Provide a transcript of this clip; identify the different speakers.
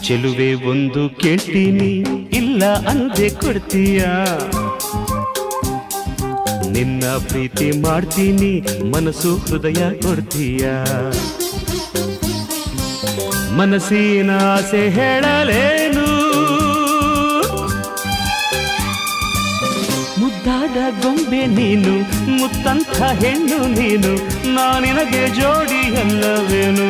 Speaker 1: ಚೆಲುವೆ ಒಂದು ಕೇಳ್ತೀನಿ, ಇಲ್ಲ ಅಂದೆ ಕೊಡ್ತೀಯ. ನಿನ್ನ ಪ್ರೀತಿ ಮಾಡ್ತೀನಿ, ಮನಸ್ಸು ಹೃದಯ ಕೊಡ್ತೀಯ. ಮನಸ್ಸಿನ ಆಸೆ ಹೇಳಲೇನು, ಮುದ್ದಾದ ಗೊಂಬೆ ನೀನು, ಮುತ್ತಂಥ ಹೆಣ್ಣು ನೀನು, ನಾನಿನಗೆ ಜೋಡಿ ಅಲ್ಲವೇನು.